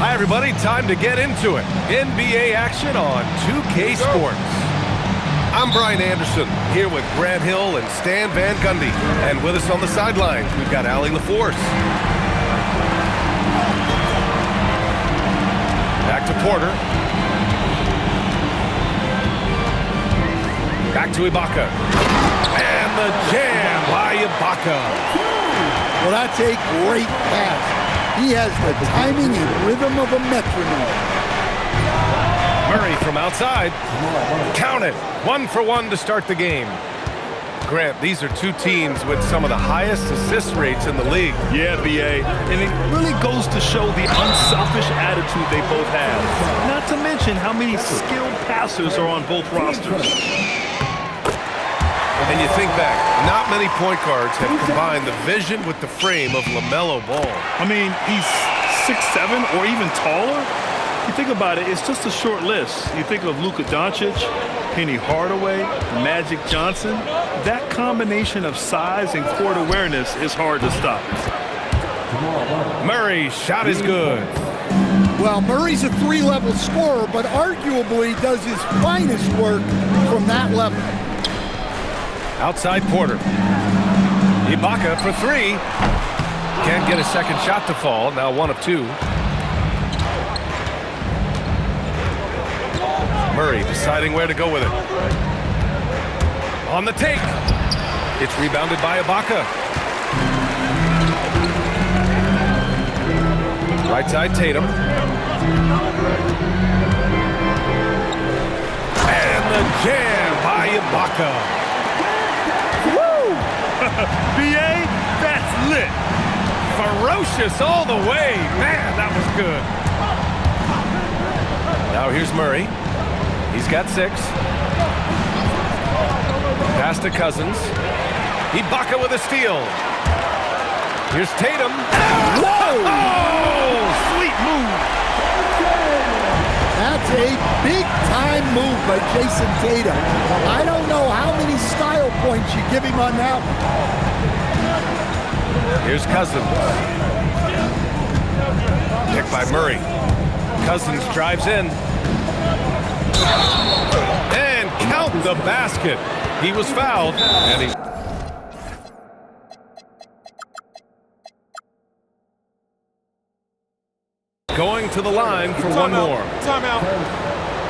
Hi, everybody. Time to get into it. NBA action on 2K Sports. I'm Brian Anderson, here with Grant Hill and Stan Van Gundy. And with us on the sidelines, we've got Allie LaForce. Back to Porter. Back to Ibaka. And the jam by Ibaka. Well, that's a great pass. He has the timing and rhythm of a metronome. Murray from outside. Count it. 1 for 1 to start the game. Grant, these are two teams with some of the highest assist rates in the league. Yeah, B.A. And it really goes to show the unselfish attitude they both have. Not to mention how many skilled passers are on both rosters. And you think back, not many point guards have combined the vision with the frame of LaMelo Ball. I mean, he's 6'7" or even taller. You think about it, it's just a short list. You think of Luka Doncic, Penny Hardaway, Magic Johnson. That combination of size and court awareness is hard to stop. Murray's shot is good. Well, Murray's a 3-level scorer, but arguably does his finest work from that level. Outside Porter. Ibaka for 3. Can't get a second shot to fall. Now 1 of 2. Murray deciding where to go with it. On the take. It's rebounded by Ibaka. Right side Tatum. And the jam by Ibaka. B.A., that's lit. Ferocious all the way. Man, that was good. Now here's Murray. He's got 6. Pass to Cousins. Ibaka with a steal. Here's Tatum. Whoa! Oh, sweet move. That's a big-time move by Jason Tatum. I don't know how many style points you give him on that one. Here's Cousins. Picked by Murray. Cousins drives in. And count the basket. He was fouled, and he's... going to the line for one more. Timeout.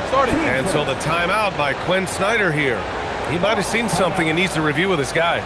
Starting. And so the timeout by Quinn Snyder here. He might have seen something and needs to review with his guys.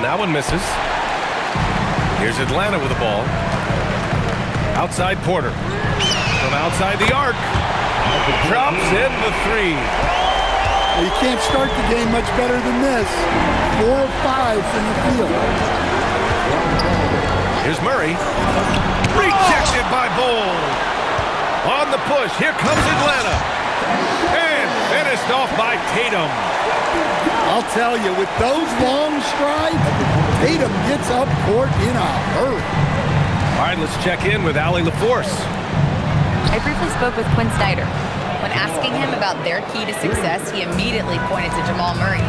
That one misses. Here's Atlanta with the ball. Outside Porter. From outside the arc. Drops in the 3. Well, you can't start the game much better than this. 4 of 5 from the field. Here's Murray. Rejected by Bol. On the push. Here comes Atlanta. And finished off by Tatum. I'll tell you, with those long strides, Tatum gets up court in a hurry. All right, let's check in with Allie LaForce. I briefly spoke with Quinn Snyder. When asking him about their key to success, he immediately pointed to Jamal Murray.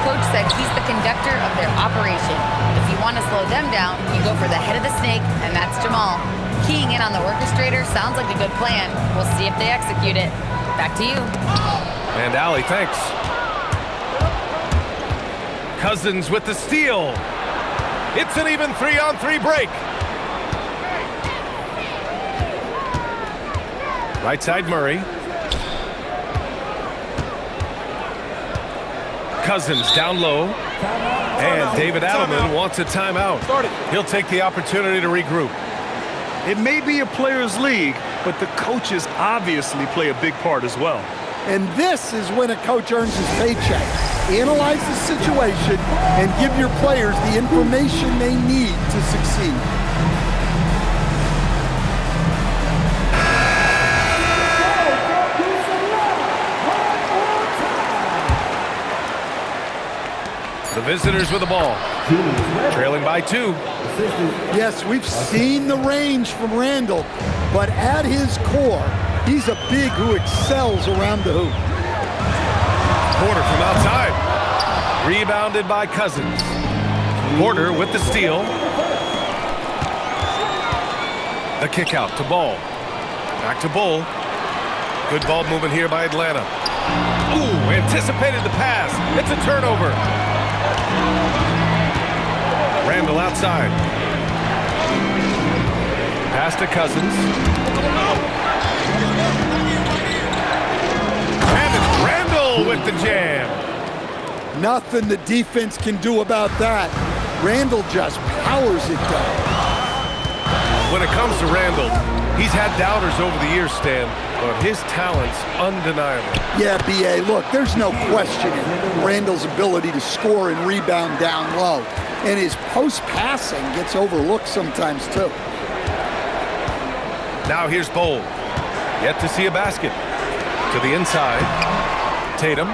Coach said he's the conductor of their operation. If you want to slow them down, you go for the head of the snake, and that's Jamal. Keying in on the orchestrator sounds like a good plan. We'll see if they execute it. Back to you. And Allie, thanks. Cousins with the steal. It's an even 3-on-3 break. Right side Murray. Cousins down low. And David Adelman wants a timeout. He'll take the opportunity to regroup. It may be a players' league, but the coaches obviously play a big part as well. And this is when a coach earns his paycheck. Analyze the situation and give your players the information they need to succeed. The visitors with the ball, trailing by 2. Yes, we've seen the range from Randall, but at his core, he's a big who excels around the hoop. Porter from outside. Rebounded by Cousins. Porter with the steal. The kick out to Ball. Back to Bull. Good ball movement here by Atlanta. Ooh, anticipated the pass. It's a turnover. Randall outside. Pass to Cousins. And it's Randall with the jam. Nothing the defense can do about that. Randall just powers it down. When it comes to Randall, he's had doubters over the years, Stan, but his talent's undeniable. Yeah, B.A., look, there's no questioning Randall's ability to score and rebound down low. And his post-passing gets overlooked sometimes, too. Now here's Bowl. Yet to see a basket. To the inside. Tatum.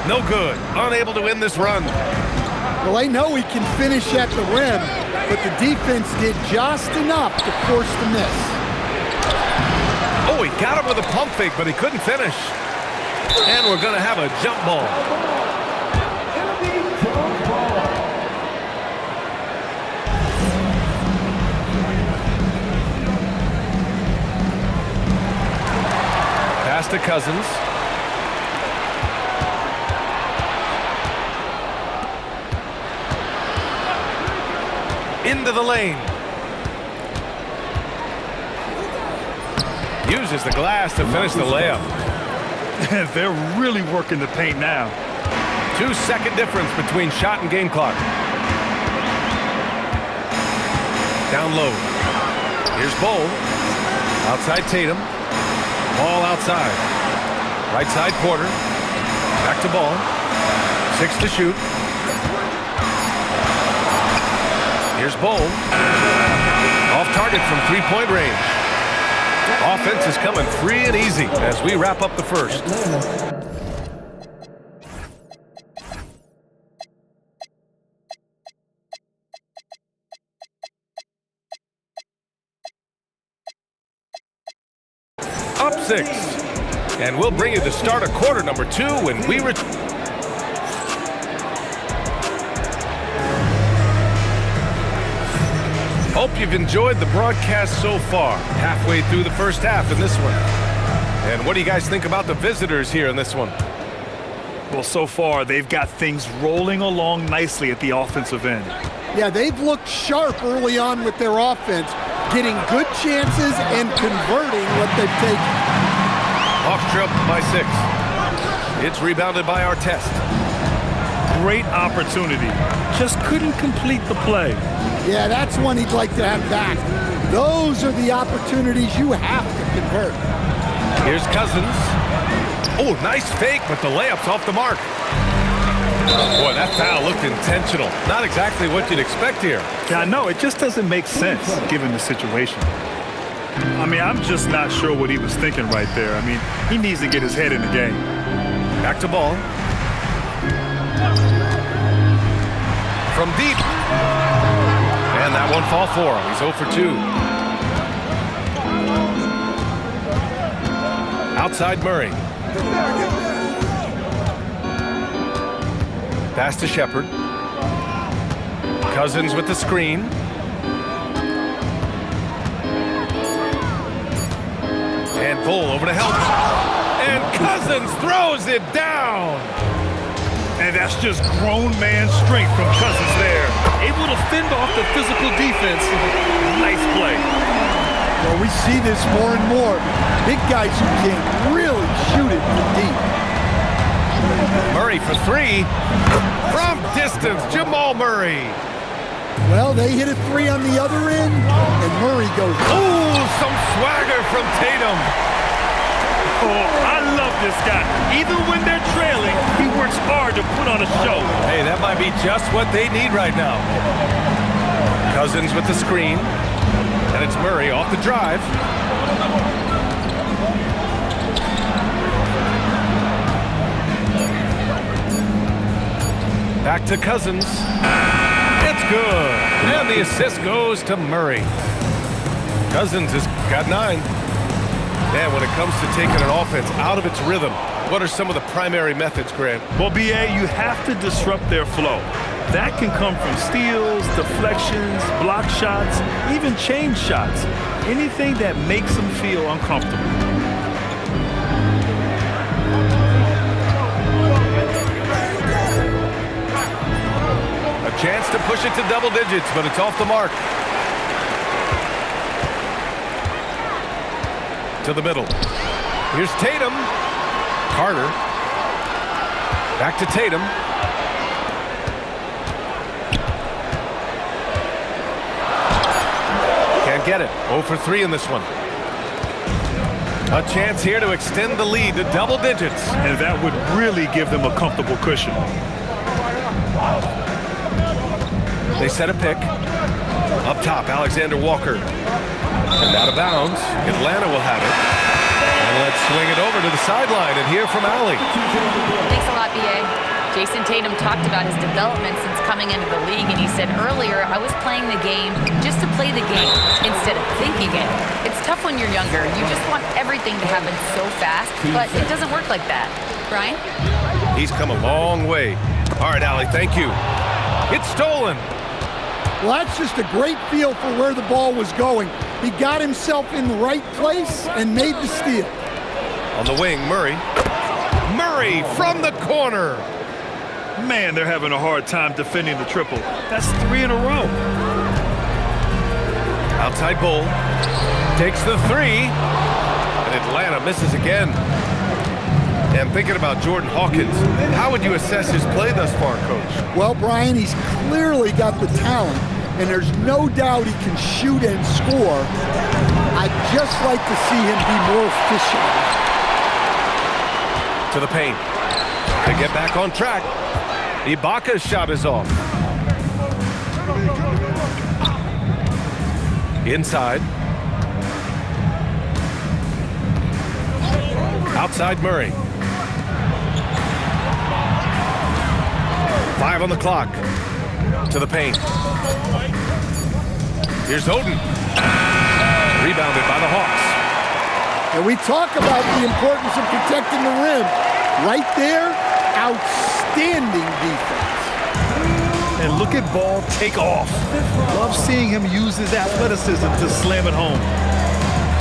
No good. Unable to win this run. Well, they know he can finish at the rim, but the defense did just enough to force the miss. Oh, he got him with a pump fake, but he couldn't finish. And we're going to have a jump ball. Pass to Cousins. Into the lane. Uses the glass to finish the layup. They're really working the paint now. 2-second difference between shot and game clock. Down low. Here's Bull. Outside Tatum. Ball outside. Right side Porter. Back to Ball. 6 to shoot. Here's Bull. Off target from three-point range. Offense is coming free and easy as we wrap up the first. Up 6. And we'll bring you the start of quarter number 2 when we return. Hope you've enjoyed the broadcast so far. Halfway through the first half in this one. And what do you guys think about the visitors here in this one? Well, so far, they've got things rolling along nicely at the offensive end. Yeah, they've looked sharp early on with their offense, getting good chances and converting what they've taken. Off trip by 6. It's rebounded by Artest. Great opportunity. Just couldn't complete the play. Yeah, that's one he'd like to have back. Those are the opportunities you have to convert. Here's Cousins. Oh, nice fake, but the layup's off the mark. Boy, that foul looked intentional. Not exactly what you'd expect here. Yeah, I know. It just doesn't make sense given the situation. I mean, I'm just not sure what he was thinking right there. I mean, he needs to get his head in the game. Back to Ball. From deep. And that won't fall for him. He's 0 for 2. Outside Murray. Pass to Shepherd. Cousins with the screen. And Bull over to help. And Cousins throws it down. And that's just grown man strength from Cousins there. Able to fend off the physical defense. Nice play. Well, we see this more and more. Big guys who can really shoot it from deep. Murray for 3. From distance. distance, Jamal Murray. Well, they hit a three on the other end, and Murray goes. Ooh, some swagger from Tatum. Oh, I love this guy. Even when they're trailing, he works hard to put on a show. Hey, that might be just what they need right now. Cousins with the screen, and it's Murray off the drive. Back to Cousins. It's good. And the assist goes to Murray. Cousins has got 9. Man, when it comes to taking an offense out of its rhythm, what are some of the primary methods, Grant? Well, B.A., you have to disrupt their flow. That can come from steals, deflections, block shots, even change shots. Anything that makes them feel uncomfortable. A chance to push it to double digits, but it's off the mark. To the middle. Here's Tatum. Carter. Back to Tatum. Can't get it. 0 for 3 in this one. A chance here to extend the lead to double digits. And that would really give them a comfortable cushion. They set a pick. Up top, Alexander Walker. And out of bounds. Atlanta will have it. And let's swing it over to the sideline and hear from Allie. Thanks a lot, B.A. Jason Tatum talked about his development since coming into the league, and he said earlier, I was playing the game just to play the game instead of thinking it. It's tough when you're younger. You just want everything to happen so fast, but it doesn't work like that. Brian? He's come a long way. All right, Allie, thank you. It's stolen. Well, that's just a great feel for where the ball was going. He got himself in the right place and made the steal. On the wing, Murray. Murray from the corner. Man, they're having a hard time defending the triple. That's 3 in a row. Outside Bull. Takes the 3. And Atlanta misses again. And thinking about Jordan Hawkins, how would you assess his play thus far, Coach? Well, Brian, he's clearly got the talent, and there's no doubt he can shoot and score. I'd just like to see him be more efficient. To the paint. To get back on track. Ibaka's shot is off. Inside. Outside Murray. 5 on the clock. To the paint. Here's Oden. Rebounded by the Hawks. And we talk about the importance of protecting the rim. Right there, outstanding defense. And look at Ball take off. Love seeing him use his athleticism to slam it home.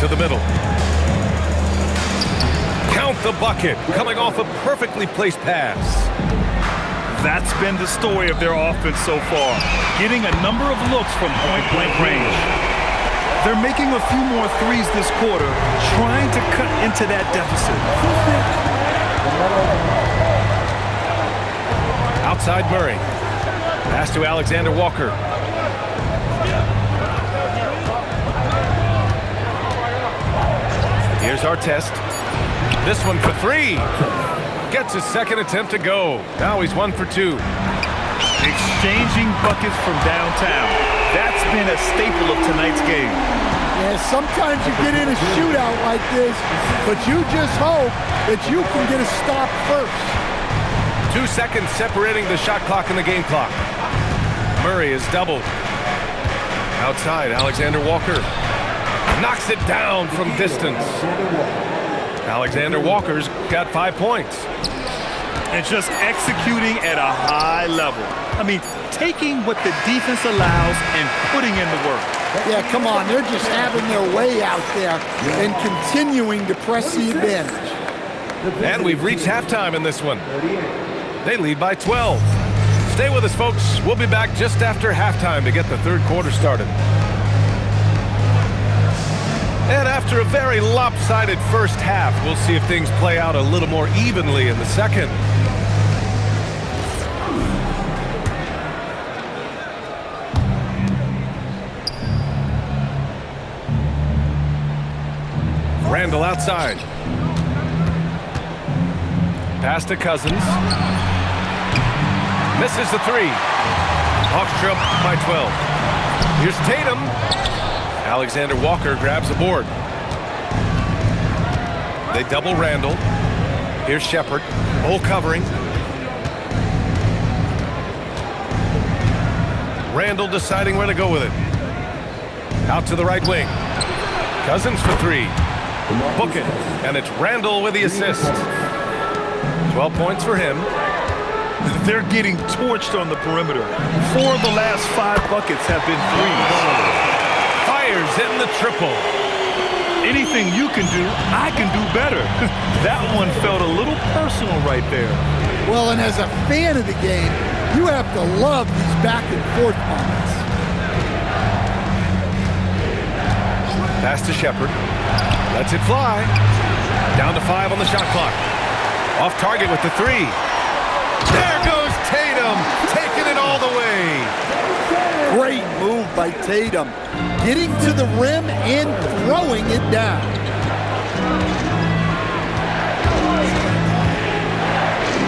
To the middle. Count the bucket. Coming off a perfectly placed pass. That's been the story of their offense so far, getting a number of looks from point-blank range. They're making a few more threes this quarter, trying to cut into that deficit. Outside Murray. Pass to Alexander Walker. Here's Artest. This one for 3. Gets his second attempt to go. Now he's 1 for 2. Exchanging buckets from downtown. That's been a staple of tonight's game. Yeah, sometimes you get in a shootout like this, but you just hope that you can get a stop first. 2 seconds separating the shot clock and the game clock. Murray is doubled. Outside, Alexander Walker knocks it down from distance. Alexander Walker's got 5 points. And just executing at a high level. I mean, taking what the defense allows and putting in the work. Yeah, come on, they're just having their way out there and continuing to press the advantage. And we've reached halftime in this one. They lead by 12. Stay with us, folks. We'll be back just after halftime to get the third quarter started. And after a very lopsided first half, we'll see if things play out a little more evenly in the second. Randall outside. Pass to Cousins. Misses the three. Hawks trail by 12. Here's Tatum. Alexander Walker grabs the board. They double Randall. Here's Shepherd. Bull covering. Randall deciding where to go with it. Out to the right wing. Cousins for three. Book it. And it's Randall with the assist. 12 points for him. They're getting torched on the perimeter. 4 of the last 5 buckets have been threes. Fires hitting the triple. Anything you can do, I can do better. That one felt a little personal right there. Well, and as a fan of the game, you have to love these back and forth moments. Pass to Shepherd. Lets it fly. Down to 5 on the shot clock. Off target with the three. There goes Tatum, taking it all the way. Great move by Tatum, getting to the rim and throwing it down.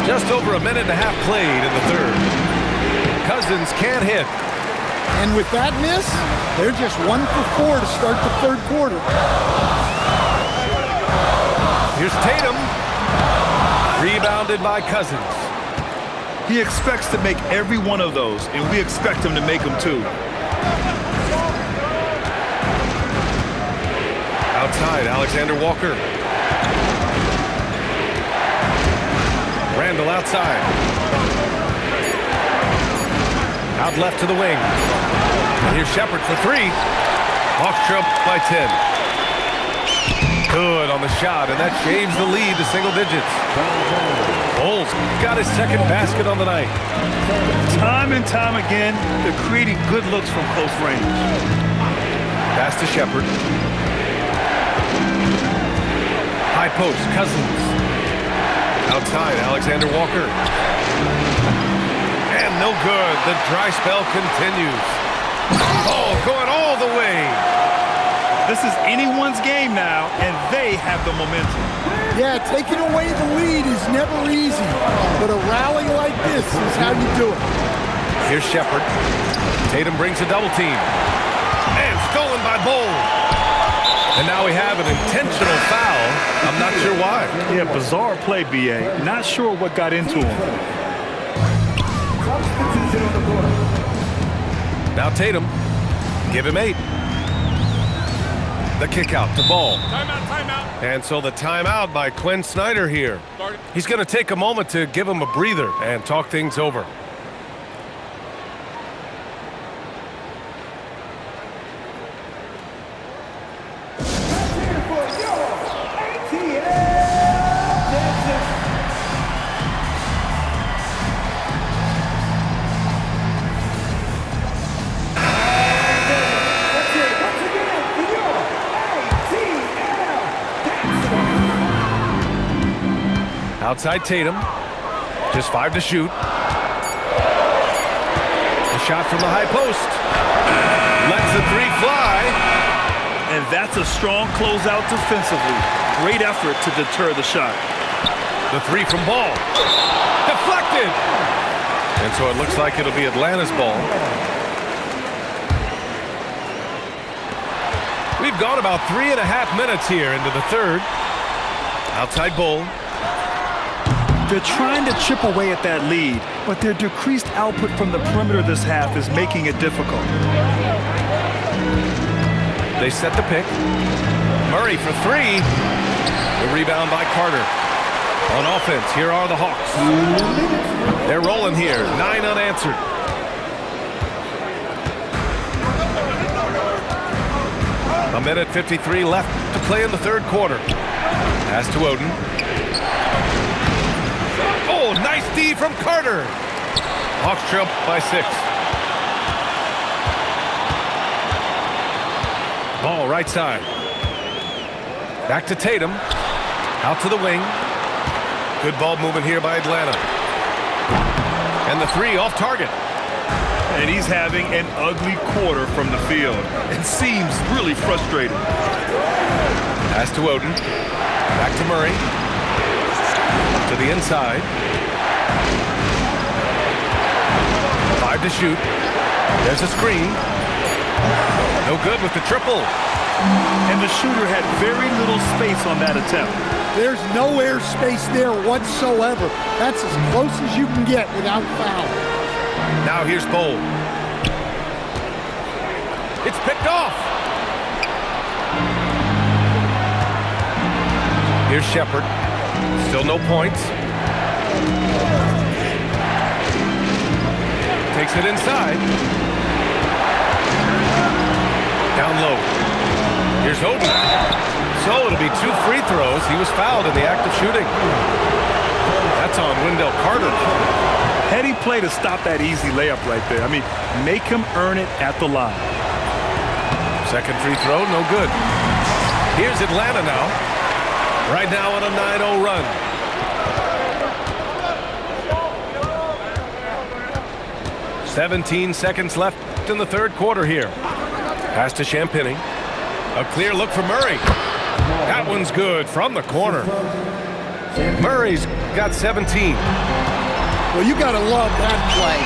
Just over a minute and a half played in the third. Cousins can't hit. And with that miss, they're just 1 for 4 to start the third quarter. Here's Tatum. Rebounded by Cousins. He expects to make every one of those, and we expect him to make them too. Outside, Alexander Walker. Randall outside. Out left to the wing. And here's Shepherd for three. Hawks trail by 10. Good on the shot, and that shaves the lead to single digits. Bulls got his second basket on the night. Time and time again, they're creating good looks from close range. Pass to Shepherd. High post, Cousins. Outside, Alexander Walker. And no good. The dry spell continues. Oh, going all the way. This is anyone's game now, and they have the momentum. Yeah, taking away the lead is never easy, but a rally like this is how you do it. Here's Shepherd. Tatum brings a double team. And stolen by Bull. And now we have an intentional foul. I'm not sure why. Yeah, bizarre play, B.A. Not sure what got into him. Now Tatum. Give him 8. The kick out to Ball. Timeout, timeout. And so the timeout by Quinn Snyder here. Started. He's going to take a moment to give him a breather and talk things over. Outside Tatum, just 5 to shoot. A shot from the high post. Lets the three fly. And that's a strong closeout defensively. Great effort to deter the shot. The three from Ball. Deflected. And so it looks like it'll be Atlanta's ball. We've gone about 3.5 minutes here into the third. Outside Bull. They're trying to chip away at that lead, but their decreased output from the perimeter this half is making it difficult. They set the pick. Murray for three. The rebound by Carter. On offense, here are the Hawks. They're rolling here, 9 unanswered. A minute 53 left to play in the third quarter. Pass to Oden. Oh, nice D from Carter. Hawks trail by 6. Ball right side. Back to Tatum. Out to the wing. Good ball movement here by Atlanta. And the three off target. And he's having an ugly quarter from the field. It seems really frustrating. Pass to Oden. Back to Murray. To the inside. 5 to shoot. There's a screen. No good with the triple. And the shooter had very little space on that attempt. There's no airspace there whatsoever. That's as close as you can get without foul. Now here's Bowl. It's picked off. Here's Shepherd. Still no points. Takes it inside. Down low. Here's Oden. So it'll be 2 free throws. He was fouled in the act of shooting. That's on Wendell Carter. Heady play to stop that easy layup right there. I mean, make him earn it at the line. Second free throw, no good. Here's Atlanta now. Right now on a 9-0 run. "17 seconds left in the third quarter here. Pass to Champagnie. A clear look for Murray. That one's good from the corner. Murray's got 17. Well, you got to love that play.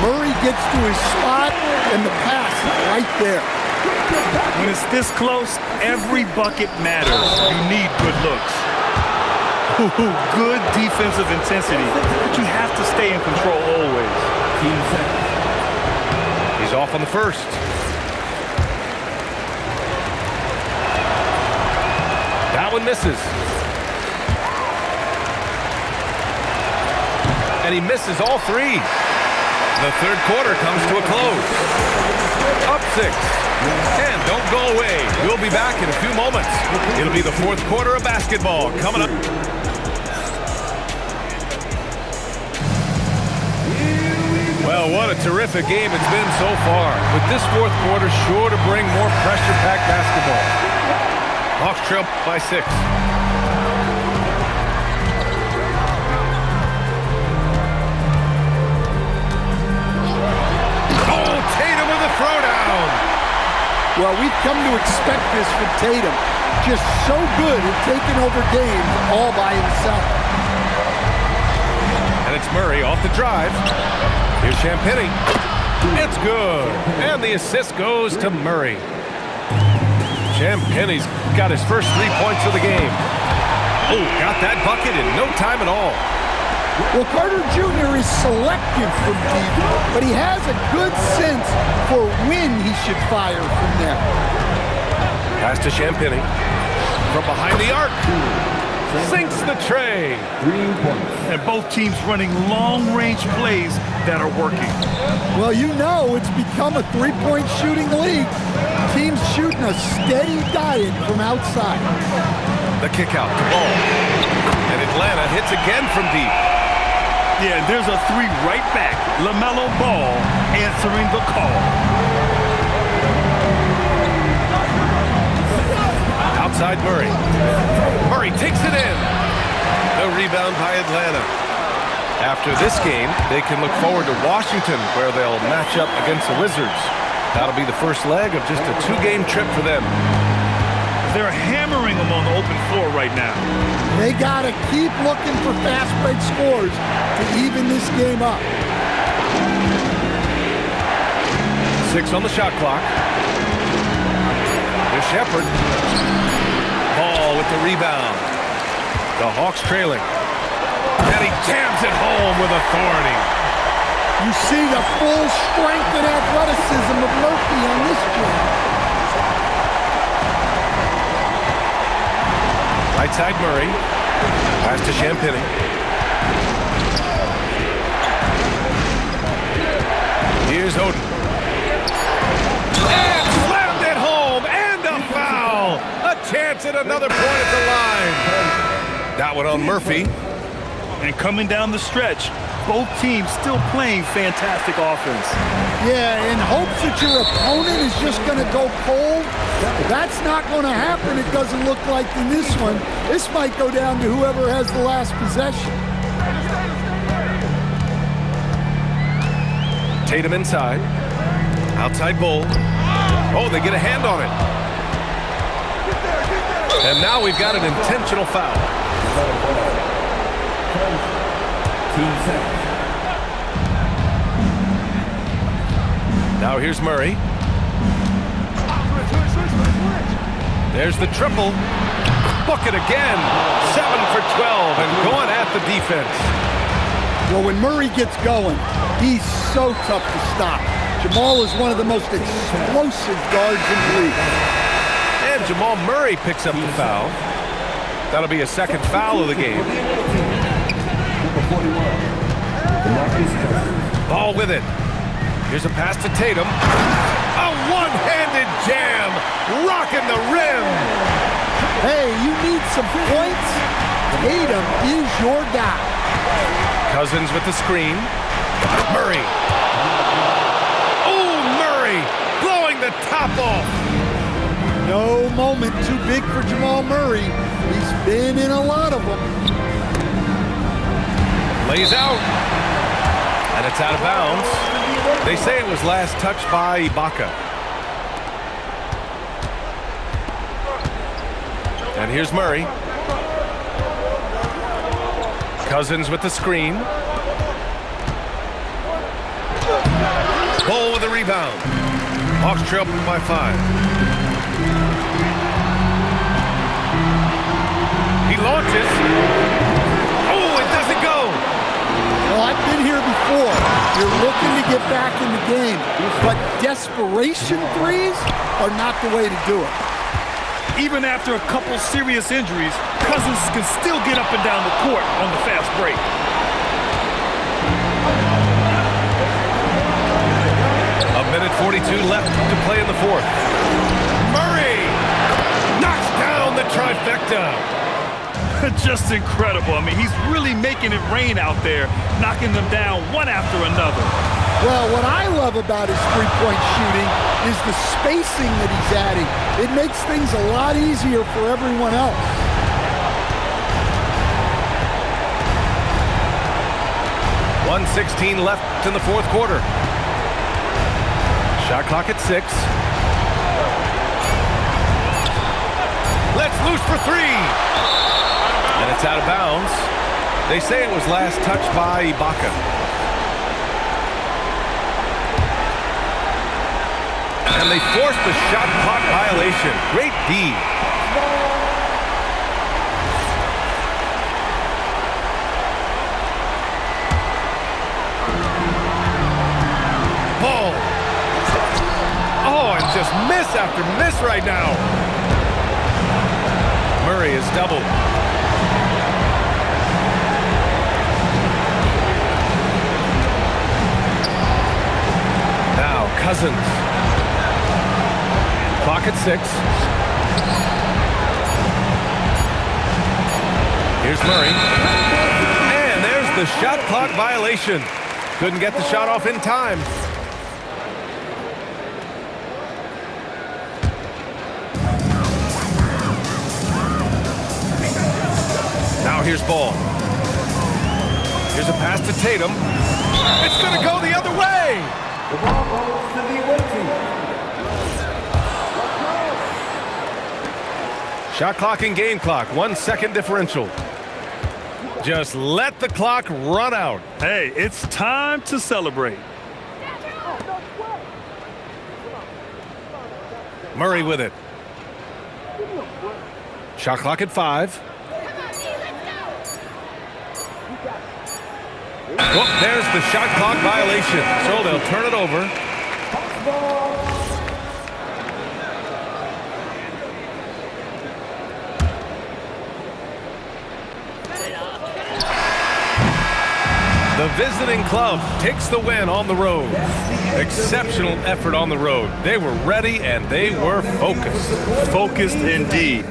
Murray gets to his spot, and the pass is right there. When it's this close, every bucket matters. You need good looks. Good defensive intensity, but you have to stay in control always. He's off on the first. That one misses. And he misses all 3. The third quarter comes to a close. Up 6. And don't go away. We'll be back in a few moments. It'll be the fourth quarter of basketball coming up. Well, what a terrific game it's been so far. With this fourth quarter sure to bring more pressure-packed basketball. Hawks trail by 6. Oh, Tatum with a throwdown. Well, we've come to expect this from Tatum. Just so good at taking over games all by himself. And it's Murray off the drive. Here's Champagnie. It's good. And the assist goes to Murray. Champagnie's got his first 3 points of the game. Oh, got that bucket in no time at all. Well, Carter Jr. is selective from deep, but he has a good sense for when he should fire from there. Pass to Champagnie. From behind the arc. Sinks the tray. And both teams running long-range plays that are working. Well, you know it's become a three-point shooting league. Teams shooting a steady diet from outside. The kick out to Ball. And Atlanta hits again from deep. Yeah, there's a 3 right back. LaMelo Ball answering the call. Outside Murray. Murray takes it in. No rebound by Atlanta. After this game, they can look forward to Washington, where they'll match up against the Wizards. That'll be the first leg of just a 2-game trip for them. They're hammering them on the open floor right now. They got to keep looking for fast break scores to even this game up. 6 on the shot clock. Here's Shepherd. Ball with the rebound. The Hawks trailing. And he jams it home with authority. You see the full strength and athleticism of Murphy on this jam. Right side Murray. Pass to Champagnie. Here's Oden. And slammed it home. And a foul. A chance at another point at the line. That one on Murphy. And coming down the stretch, both teams still playing fantastic offense. Yeah, in hopes that your opponent is just going to go cold. That's not going to happen, it doesn't look like in this one. This might go down to whoever has the last possession. Tatum inside. Outside Bull. Oh, they get a hand on it. And now we've got an intentional foul. Now here's Murray. There's the triple. Book it again. 7 for 12 and going at the defense. Well, when Murray gets going, he's so tough to stop. Jamal is one of the most explosive guards in the league. And Jamal Murray picks up the foul. That'll be a second foul of the game. Ball with it. Here's a pass to Tatum. A one-handed jam, rocking the rim. Hey, you need some points? Tatum is your guy. Cousins with the screen. Murray. Oh, Murray blowing the top off. No moment too big for Jamal Murray. He's been in a lot of them. Lays out. And it's out of bounds. They say it was last touched by Ibaka. And here's Murray. Cousins with the screen. Ball with the rebound. Hawks trail by 5. He launches. Oh, it doesn't go. Well, I've been here before. You're looking to get back in the game, but desperation threes are not the way to do it. Even after a couple serious injuries, Cousins can still get up and down the court on the fast break. A minute 42 left to play in the fourth. Murray knocks down the trifecta. Just incredible. I mean, he's really making it rain out there, knocking them down one after another. Well, what I love about his three-point shooting is the spacing that he's adding. It makes things a lot easier for everyone else. .116 left in the fourth quarter. Shot clock at 6. Let's loose for 3. And it's out of bounds. They say it was last touched by Ibaka. And they forced the shot clock violation. Great D. Ball. Oh, and just miss after miss right now. Murray is doubled. Now Cousins. Clock at 6. Here's Murray. And there's the shot clock violation. Couldn't get the shot off in time. Now here's Ball. Here's a pass to Tatum. It's going to go the other way. The ball goes to the away team. Shot clock and game clock, 1 second differential. Just let the clock run out. Hey, it's time to celebrate. Murray with it. Shot clock at 5. Oh, there's the shot clock violation. So they'll turn it over. The visiting club takes the win on the road. Exceptional effort on the road. They were ready and they were focused. Focused indeed.